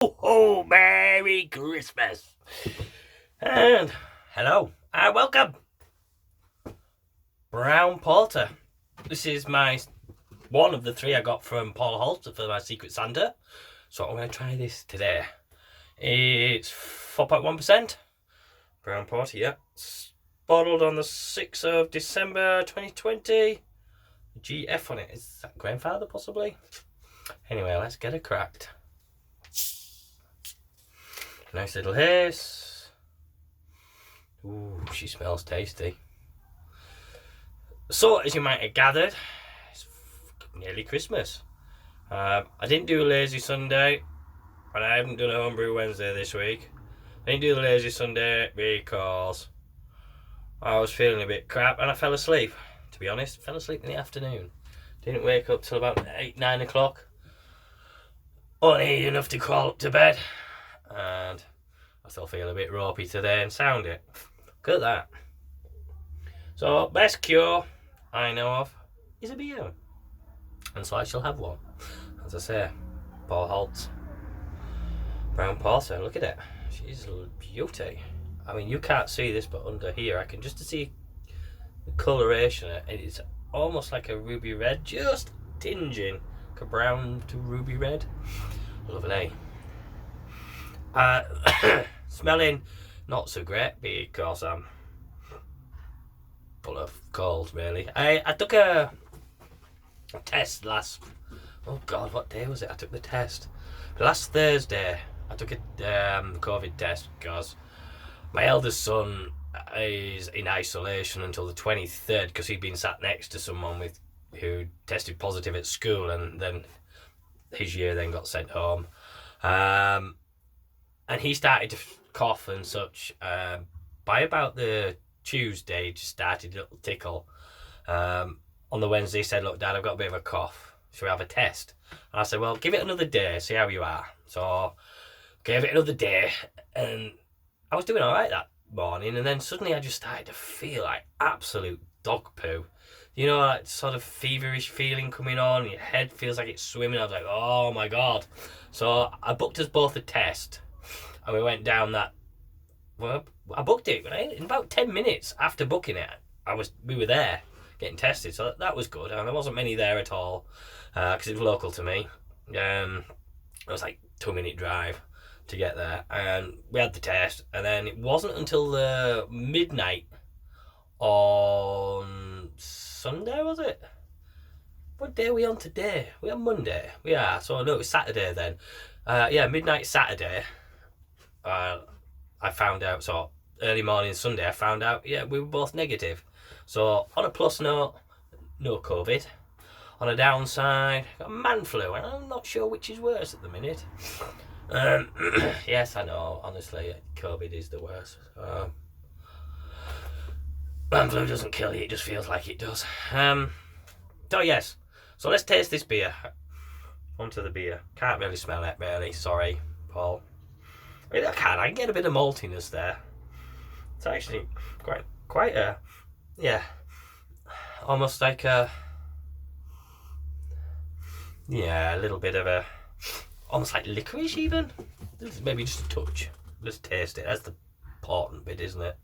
Oh, Merry Christmas! And hello, and welcome! Brown Porter. This is one of the three I got from Paul Holt for my Secret Santa. So I'm going to try this today. It's 4.1%. Brown Porter, yeah. It's bottled on the 6th of December 2020. GF on it. Is that grandfather, possibly? Anyway, let's get it cracked. Nice little hiss. Ooh, she smells tasty. So, as you might have gathered, it's nearly Christmas. I didn't do a lazy Sunday, and I haven't done a homebrew Wednesday this week. I didn't do the lazy Sunday because I was feeling a bit crap and I fell asleep. To be honest, fell asleep in the afternoon. Didn't wake up till about 8-9 o'clock. Only enough to crawl up to bed. And I still feel a bit ropey today and sound it. Look at that. So, best cure I know of is a beer. And so I shall have one. As I say, Paul Holt Brown Porter. Look at it. She's a beauty. I mean, you can't see this, but under here I can just see the coloration. It is almost like a ruby red, just tinging like a brown to ruby red. Lovely. Smelling not so great because I'm full of cold, really. I took a test oh god, what day was it? I took the test last Thursday. I took a COVID test because my eldest son is in isolation until the 23rd because he'd been sat next to someone who tested positive at school, and then his year then got sent home. And he started to cough and such. By about the Tuesday, he just started a little tickle. On the Wednesday, he said, "Look, Dad, I've got a bit of a cough. Should we have a test?" And I said, "Well, give it another day, see how you are." So, gave it another day, and I was doing all right that morning. And then suddenly I just started to feel like absolute dog poo. You know, that sort of feverish feeling coming on. Your head feels like it's swimming. I was like, oh my God. So I booked us both a test. And we went down that. Well, I booked it, but in about 10 minutes after booking it, we were there getting tested. So that was good. And there wasn't many there at all because it was local to me. It was like 2-minute drive to get there, and we had the test. And then it wasn't until the midnight on Sunday, was it? What day are we on today? We're on Monday. We are. So no, it was Saturday then. Midnight Saturday. I found out. So early morning Sunday, I found out. Yeah, we were both negative. So on a plus note, no COVID. On a downside, got man flu, and I'm not sure which is worse at the minute. Yes, I know. Honestly, COVID is the worst. Man flu doesn't kill you; it just feels like it does. So yes. So let's taste this beer. Onto the beer. Can't really smell it, really. Sorry, Paul. I mean, I can get a bit of maltiness there. It's actually quite a, almost like a little bit of a, almost like licorice even. Maybe just a touch. Let's taste it. That's the important bit, isn't it?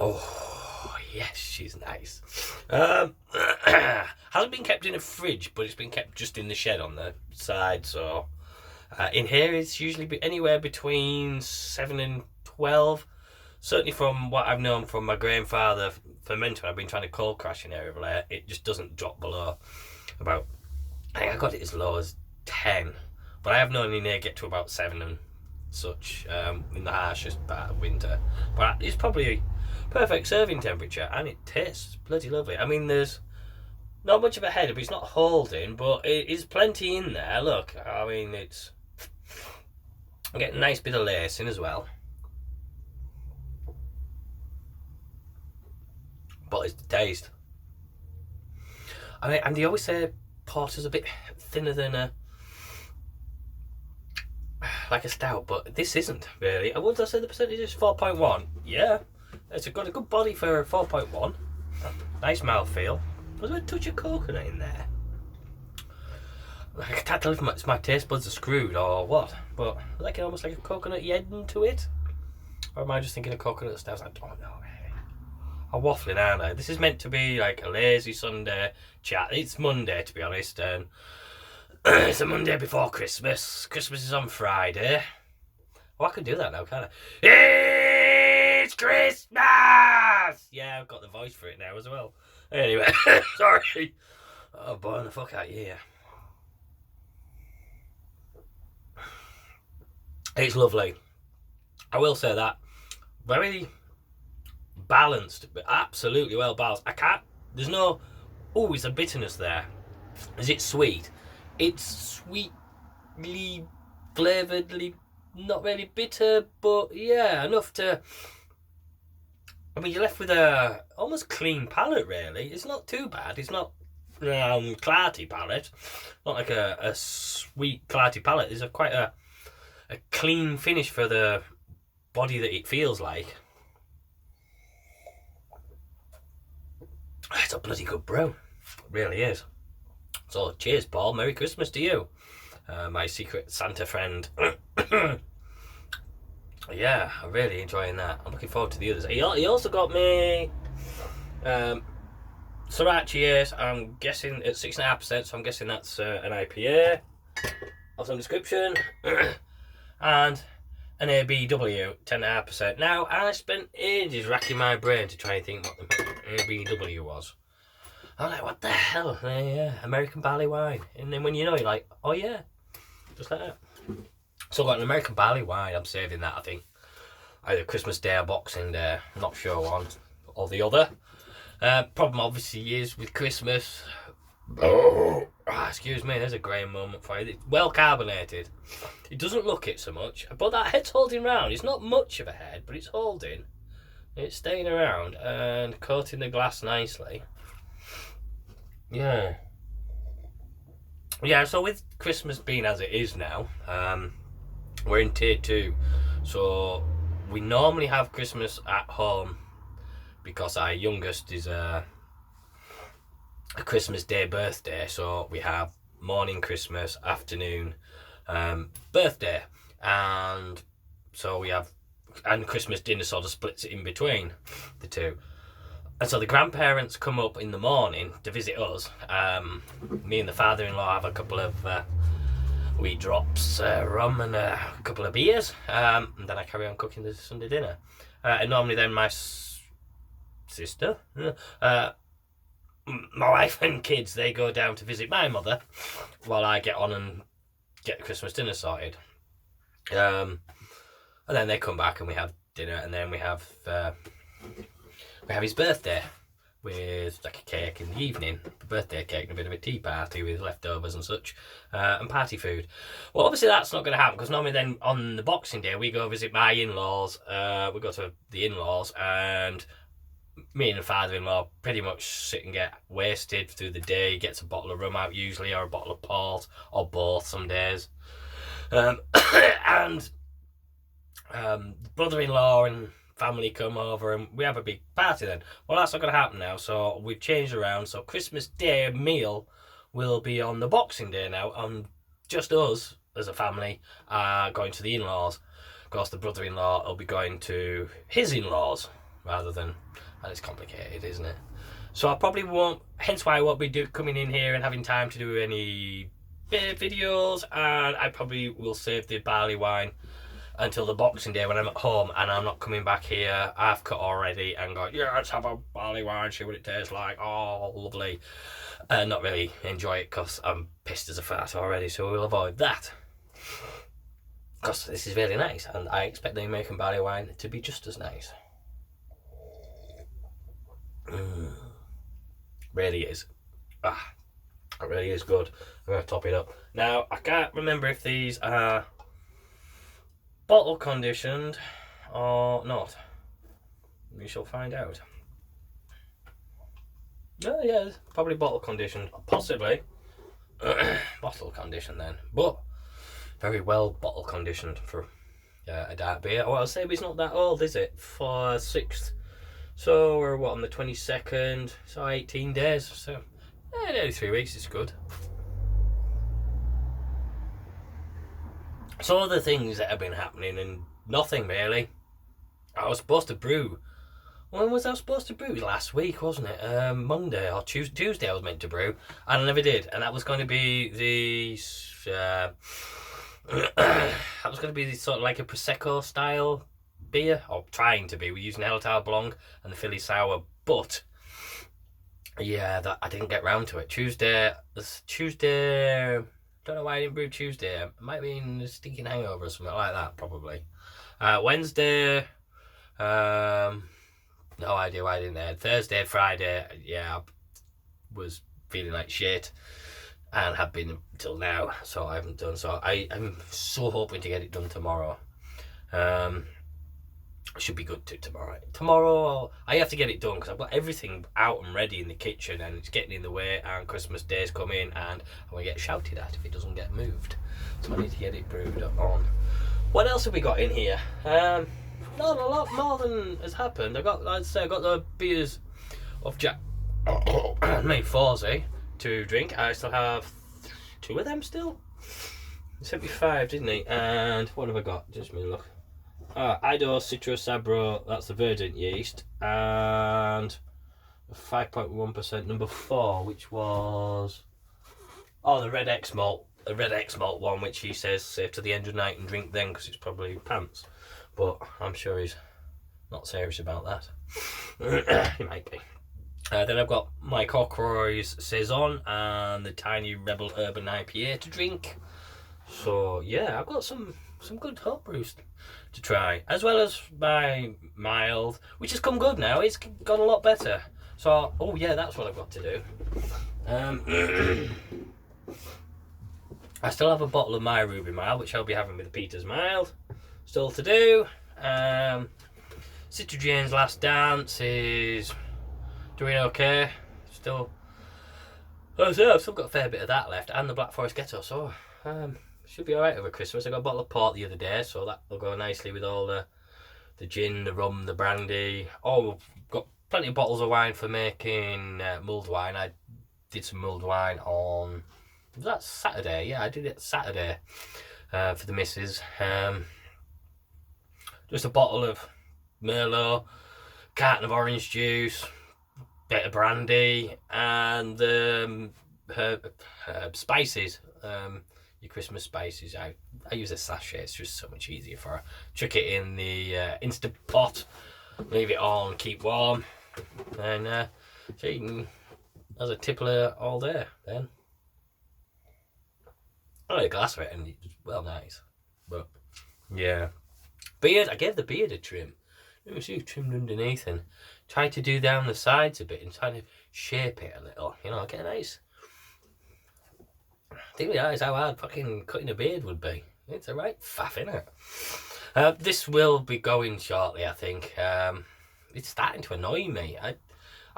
Oh, yes, she's nice. Hasn't been kept in a fridge, but it's been kept just in the shed on the side. So in here, it's usually anywhere between 7 and 12. Certainly from what I've known from my grandfather fermenter, I've been trying to cold crash in here of late. It just doesn't drop below about. I think I got it as low as 10, but I have known in here get to about 7 and such in the harshest part of winter. But it's probably perfect serving temperature, and it tastes bloody lovely. I mean, there's not much of a header, but it's not holding, but it is plenty in there. Look, I mean, I'm getting a nice bit of lacing as well. But it's the taste. I mean, and they always say porter's a bit thinner than like a stout, but this isn't really. Would I say the percentage is 4.1? Yeah, It's got a good body for 4.1. Nice mouthfeel. There's a touch of coconut in there. I can't tell if my taste buds are screwed or what, but like almost like a coconut end to it. Or am I just thinking of coconut stuff? I don't know. I'm waffling, aren't I? This is meant to be like a lazy Sunday chat. It's Monday, to be honest, and it's a Monday before Christmas. Christmas is on Friday. Oh, I can do that now, can't I? It's Christmas! Yeah, I've got the voice for it now as well. Anyway, sorry. Oh, boy, the fuck out here. It's lovely. I will say that. Very balanced, but absolutely well balanced. There's no, is a bitterness there. Is it sweet? It's sweetly, flavouredly, not really bitter, but yeah, enough to, I mean, you're left with a almost clean palate, really. It's not too bad. It's not clarty palate. Not like a sweet, clarty palate. There's quite a clean finish for the body that it feels like. It's a bloody good brew. It really is. So, cheers, Paul. Merry Christmas to you. My secret Santa friend. Yeah, I'm really enjoying that. I'm looking forward to the others. He also got me Sriracha. I'm guessing it's 6.5%, so I'm guessing that's an IPA of some description. And an ABW, 10.5%. Now, I spent ages racking my brain to try and think what the ABW was. I'm like, what the hell? Yeah, American barley wine. And then when you know, you're like, oh yeah, just like that. So I've got an American barley wine. I'm saving that, I think. Either Christmas Day or Boxing Day. I'm not sure one or the other. Problem obviously is with Christmas. Excuse me, there's a Graham moment for you. It's well carbonated. It doesn't look it so much, but that head's holding round. It's not much of a head, but it's holding. It's staying around and coating the glass nicely. Yeah. Yeah, so with Christmas being as it is now, we're in tier 2. So we normally have Christmas at home because our youngest is a Christmas Day birthday. So we have morning Christmas, afternoon birthday. And so we have, and Christmas dinner sort of splits it in between the two. And so the grandparents come up in the morning to visit us. Me and the father-in-law have a couple of wee drops rum and a couple of beers. And then I carry on cooking the Sunday dinner. And normally then my sister, my wife and kids, they go down to visit my mother while I get on and get the Christmas dinner sorted. And then they come back and we have dinner, and then we have his birthday with like a cake in the evening, a birthday cake and a bit of a tea party with leftovers and such, and party food. Well, obviously that's not going to happen because normally then on the Boxing Day we go visit my in-laws. We go to the in-laws, and me and the father-in-law pretty much sit and get wasted through the day. He gets a bottle of rum out usually, or a bottle of port, or both some days. And brother-in-law and family come over and we have a big party then. Well, that's not going to happen now, so we've changed around. So Christmas Day meal will be on the Boxing Day now, and just us as a family are going to the in-laws. Of course, the brother-in-law will be going to his in-laws rather than, and it's complicated, isn't it? So I probably won't, hence why I won't be coming in here and having time to do any videos, and I probably will save the barley wine until the Boxing Day when I'm at home and I'm not coming back here. I've cut already and go, yeah, let's have a barley wine, see what it tastes like. Oh, lovely. And not really enjoy it because I'm pissed as a fart already, so we'll avoid that. Because this is really nice, and I expect the American barley wine to be just as nice. Really is. It really is good. I'm going to top it up. Now, I can't remember if these are bottle conditioned or not. We shall find out. Oh, yeah, probably bottle conditioned. Possibly. Bottle conditioned then. But very well bottle conditioned for a dark beer. Well, I'll say it's not that old, is it? For 6th So we're on the 22nd, so 18 days. So nearly 3 weeks is good. So other things that have been happening and nothing really. I was supposed to brew. When was I supposed to brew? It was last week, wasn't it? Monday or Tuesday I was meant to brew, and I never did. And that was going to be that was going to be sort of like a Prosecco style beer, or trying to be. We're using El Blanc and the Philly Sour, but yeah, that I didn't get round to it. Tuesday. Don't know why I didn't brew Tuesday. It might be in a stinking hangover or something like that, probably. Wednesday. No idea why I didn't. Thursday, Friday, yeah, I was feeling like shit and have been until now, so I haven't done. So I'm so hoping to get it done tomorrow. Should be good to tomorrow. Tomorrow, I have to get it done because I've got everything out and ready in the kitchen, and it's getting in the way. And Christmas Day's coming, and I'm gonna get shouted at if it doesn't get moved. So I need to get it brewed on. What else have we got in here? Not a lot more than has happened. I got the beers of Jack. Made 4 to drink. I still have 2 of them still. He sent me 5, didn't he? And what have I got? Just me look. Ido Citrus Sabro, that's the verdant yeast, and 5.1% number 4, which was the red X malt, one, which he says save to the end of the night and drink then because it's probably pants, but I'm sure he's not serious about that. He might be. Then I've got my Cockroy's Saison and the Tiny Rebel Urban IPA to drink. So yeah, I've got some good hot brews to try, as well as my mild, which has come good now. It's got a lot better. So, oh yeah, that's what I've got to do. I still have a bottle of my Ruby Mild, which I'll be having with Peter's Mild. Still to do. Citrogen's Last Dance is doing okay. I've still got a fair bit of that left, and the Black Forest Ghetto. So, should be alright over Christmas. I got a bottle of port the other day, so that will go nicely with all the gin, the rum, the brandy. Oh, we've got plenty of bottles of wine for making mulled wine. I did some mulled wine on, was that Saturday? Yeah, I did it Saturday for the missus. Just a bottle of Merlot, carton of orange juice, bit of brandy, and herb spices. Your Christmas spices. I use a sachet. It's just so much easier for her. Chuck it in the Instant Pot, leave it on, keep warm, and she can has a tippler all day. Then I like a glass of it, and it's well nice. But yeah, beard. I gave the beard a trim. It was trimmed underneath and tried to do down the sides a bit and trying to shape it a little. Get a nice. I didn't realise how hard fucking cutting a beard would be. It's a right faff, innit? This will be going shortly, I think. It's starting to annoy me. I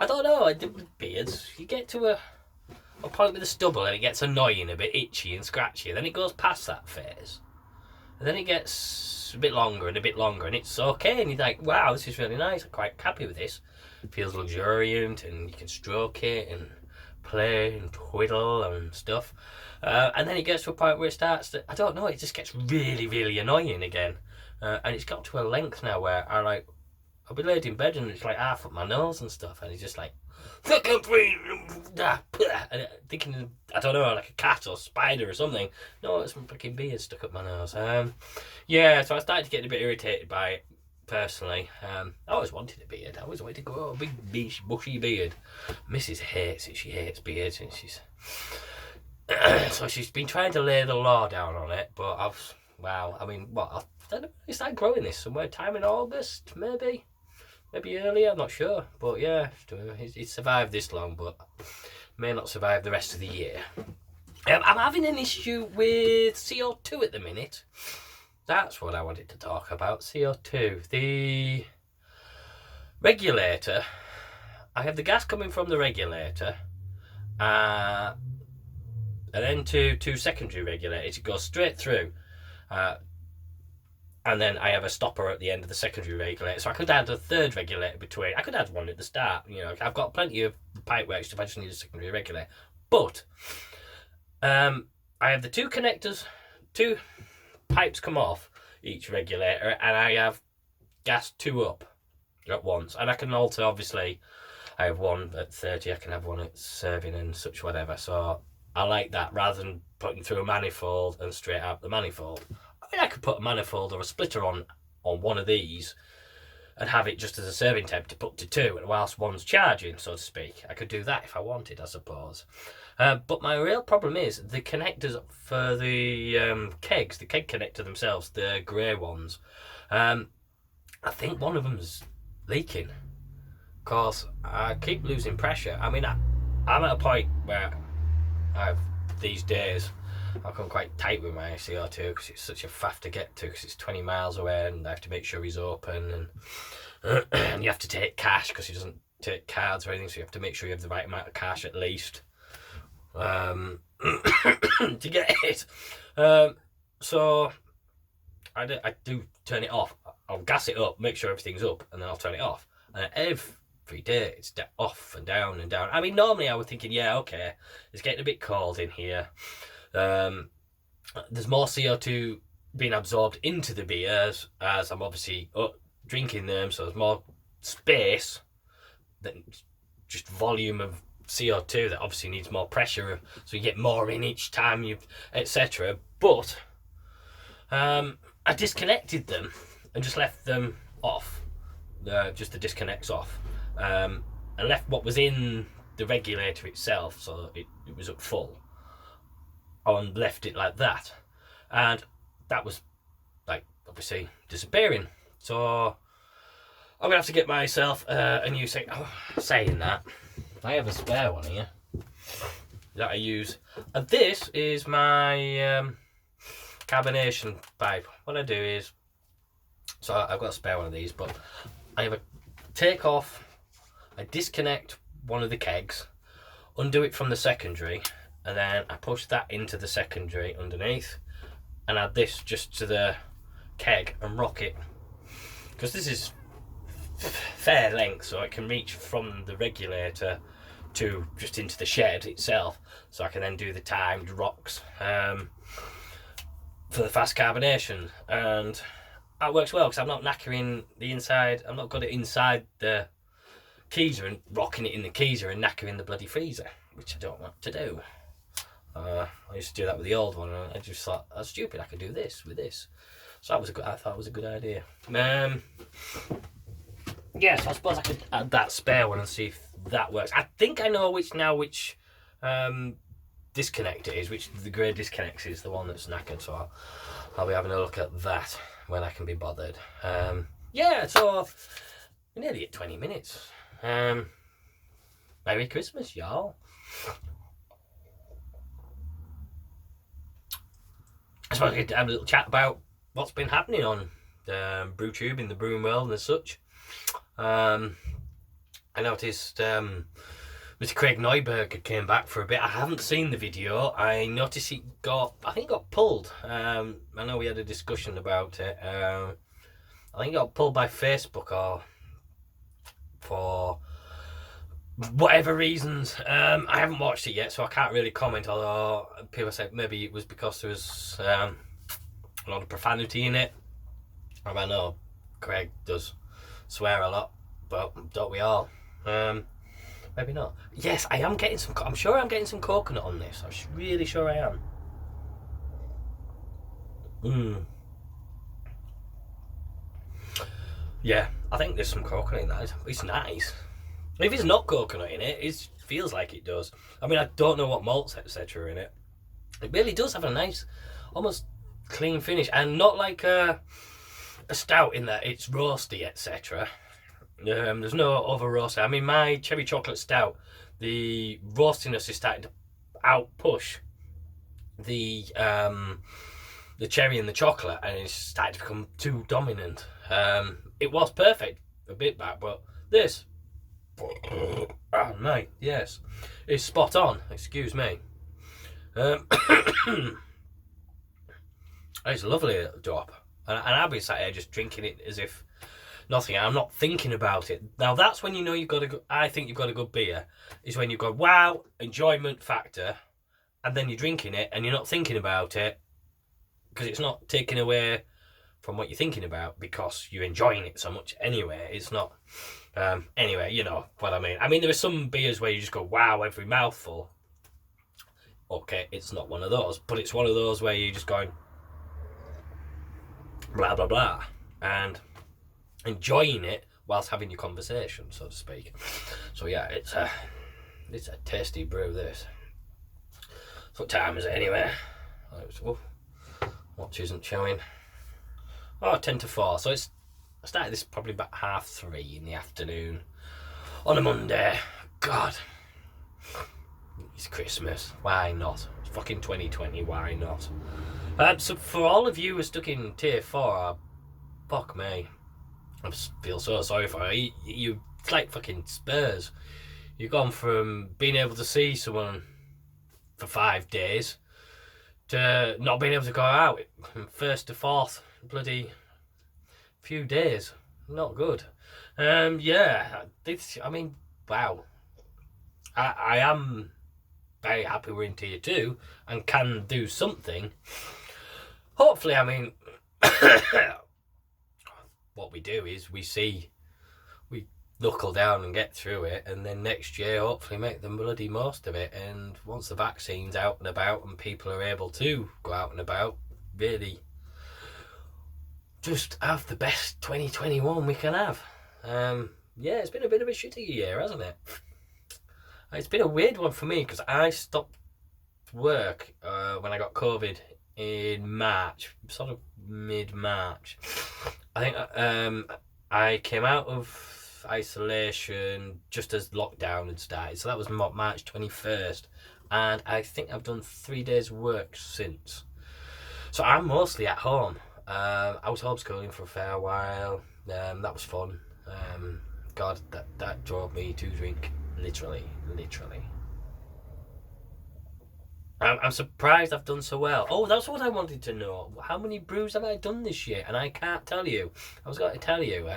don't know, I did with beards. You get to a point with the stubble and it gets annoying, a bit itchy and scratchy. Then it goes past that phase. And then it gets a bit longer and a bit longer and it's okay. And you're like, wow, this is really nice. I'm quite happy with this. It feels luxuriant and you can stroke it and play and twiddle and stuff. And then it gets to a point where it starts to, I don't know, it just gets really, really annoying again. And it's got to a length now where I'll be laid in bed and it's like half up my nose and stuff, and it's just like, and thinking, I don't know, like a cat or spider or something. No, it's some fucking beard stuck up my nose. Yeah, so I started to get a bit irritated by it, personally. I always wanted a beard. I always wanted to grow a big, bushy beard. Mrs. hates it. She hates beards, and she's... So she's been trying to lay the law down on it, but I don't know, I started growing this somewhere time in August, maybe earlier, I'm not sure, but yeah, it's survived this long, but may not survive the rest of the year. I'm having an issue with CO2 at the minute. That's what I wanted to talk about, CO2. The regulator, I have the gas coming from the regulator, and then to secondary regulators. It goes straight through. and then I have a stopper at the end of the secondary regulator. So I could add a third regulator between. I could add one at the start. You know, I've got plenty of pipe work if I just need a secondary regulator. But I have the two connectors, two pipes come off each regulator, and I have gas 2 up at once. And I can alter, obviously, I have one at 30, I can have one at serving and such whatever. So I like that rather than putting through a manifold and straight out the manifold. I mean, I could put a manifold or a splitter on one of these and have it just as a serving temp to put to 2, and whilst one's charging, so to speak. I could do that if I wanted, I suppose. But my real problem is the connectors for the kegs, the keg connector themselves, the grey ones. I think one of them's leaking because I keep losing pressure. I mean, I'm at a point where these days I come quite tight with my CO2 because it's such a faff to get to, because it's 20 miles away and I have to make sure he's open, and you have to take cash because he doesn't take cards or anything, so you have to make sure you have the right amount of cash at least to get it. So I do turn it off. I'll gas it up, make sure everything's up, and then I'll turn it off. And every day it's off and down and down. I mean, normally I was thinking, yeah, okay, it's getting a bit cold in here. There's more CO2 being absorbed into the beers as I'm obviously drinking them, so there's more space than just volume of CO2 that obviously needs more pressure, so you get more in each time, etc. But I disconnected them and just left them off, just the disconnects off, and left what was in the regulator itself, so it was at full, and left it like that, and that was like obviously disappearing. So I'm gonna have to get myself a new thing. Saying that, I have a spare one here that I use, and this is my carbonation pipe. What I do is, so I've got a spare one of these, but I have a take off, I disconnect one of the kegs, undo it from the secondary, and then I push that into the secondary underneath and add this just to the keg and rock it, because this is fair length, so it can reach from the regulator to just into the shed itself, so I can then do the timed rocks for the fast carbonation, and that works well because I'm not knackering the inside. I'm not good at inside the keezer and rocking it in the keezer and knackering the bloody freezer, which I don't want to do. I used to do that with the old one, and I just thought, that's stupid, I could do this with this. So that was I thought it was a good idea. Yes, I suppose I could add that spare one and see if that works. I think I know which disconnect it is, which the grey disconnect is the one that's knackered, so I'll be having a look at that when I can be bothered. Yeah, so we're nearly at 20 minutes. Merry Christmas, y'all. I suppose we could have a little chat about what's been happening on BrewTube in the brewing world and as such. I noticed Mr. Craig Neuberger came back for a bit. I haven't seen the video. I noticed it got pulled. I know we had a discussion about it. I think it got pulled by Facebook or for whatever reasons. I haven't watched it yet, so I can't really comment, although people said maybe it was because there was a lot of profanity in it. I know Craig does swear a lot, but don't we all? Maybe not. Yes, I am getting some. I'm sure I'm getting some coconut on this. I'm really sure I am. Yeah, I think there's some coconut in that. It's nice. If it's not coconut in it, it feels like it does. I mean, I don't know what malts, etc. are in it. It really does have a nice, almost clean finish, and not like a stout in that it's roasty, etc. There's no over roasting. I mean, my cherry chocolate stout, the roastiness is starting to outpush the cherry and the chocolate, and it's starting to become too dominant. It was perfect a bit back, but this, oh mate, yes, it's spot on. Excuse me. It's a lovely little drop. And I'll be sat here just drinking it as if nothing. I'm not thinking about it. Now that's when you know you've got a good, I think you've got a good beer, is when you've got wow, enjoyment factor, and then you're drinking it and you're not thinking about it because it's not taken away from what you're thinking about because you're enjoying it so much anyway. It's not. Anyway, you know what I mean. I mean, there are some beers where you just go, wow, every mouthful. Okay, it's not one of those, but it's one of those where you're just going, blah, blah, blah, and enjoying it whilst having your conversation, so to speak. So yeah, it's a tasty brew, this. So what time is it anyway? Oh, watch isn't showing. Oh, 10 to 4. So I started this probably about 3:30 in the afternoon on a Monday. God, it's Christmas. Why not? It's fucking 2020. Why not? So for all of you who are stuck in tier 4, fuck me. I feel so sorry for you. It's like fucking Spurs. You've gone from being able to see someone for 5 days to not being able to go out from 1st to 4th. Bloody few days. Not good. Yeah. I mean, wow. I am very happy we're in tier 2 and can do something. Hopefully, I mean, what we do is we knuckle down and get through it, and then next year hopefully make the bloody most of it. And once the vaccine's out and about and people are able to go out and about, really just have the best 2021 we can have. Yeah, it's been a bit of a shitty year, hasn't it? It's been a weird one for me because I stopped work when I got COVID in March, sort of mid-March. I think I came out of isolation just as lockdown had started, so that was March 21st, and I think I've done 3 days work since. So I'm mostly at home. I was homeschooling for a fair while. That was fun. God, that drove me to drink, literally. I'm surprised I've done so well. Oh, that's what I wanted to know. How many brews have I done this year? And I can't tell you. I was going to tell you,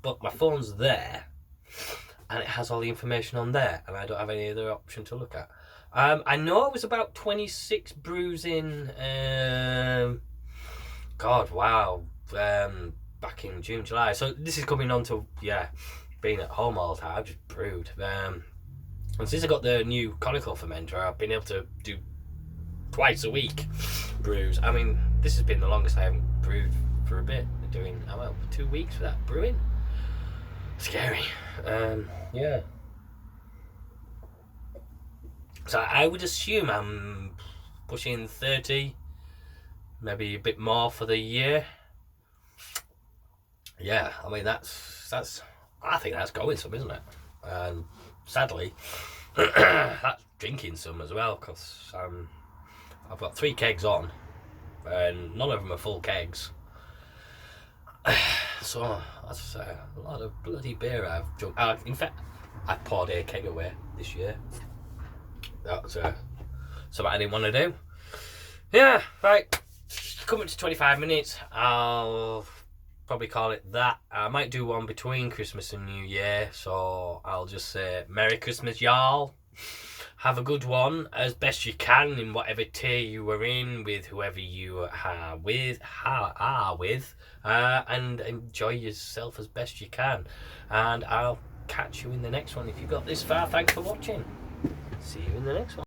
but my phone's there, and it has all the information on there, and I don't have any other option to look at. I know it was about 26 brews in. God, wow. Back in June, July. So this is coming on to, being at home all the time. I've just brewed. And since I got the new conical fermenter, I've been able to do twice a week brews. I mean, this has been the longest I haven't brewed for a bit. Doing 2 weeks without brewing. Scary. Yeah. So I would assume I'm pushing 30, maybe a bit more for the year. Yeah, I mean that's. I think that's going some, isn't it? And sadly, that's drinking some as well, because I've got 3 kegs on, and none of them are full kegs. So that's a lot of bloody beer I've drunk. In fact, I poured a keg away this year. That's something I didn't want to do. Yeah, right. Coming to 25 minutes. I'll probably call it that. I might do one between Christmas and New Year, so I'll just say Merry Christmas, y'all. Have a good one as best you can in whatever tier you were in, with whoever you are with, and enjoy yourself as best you can. And I'll catch you in the next one. If you got this far, thanks for watching. See you in the next one.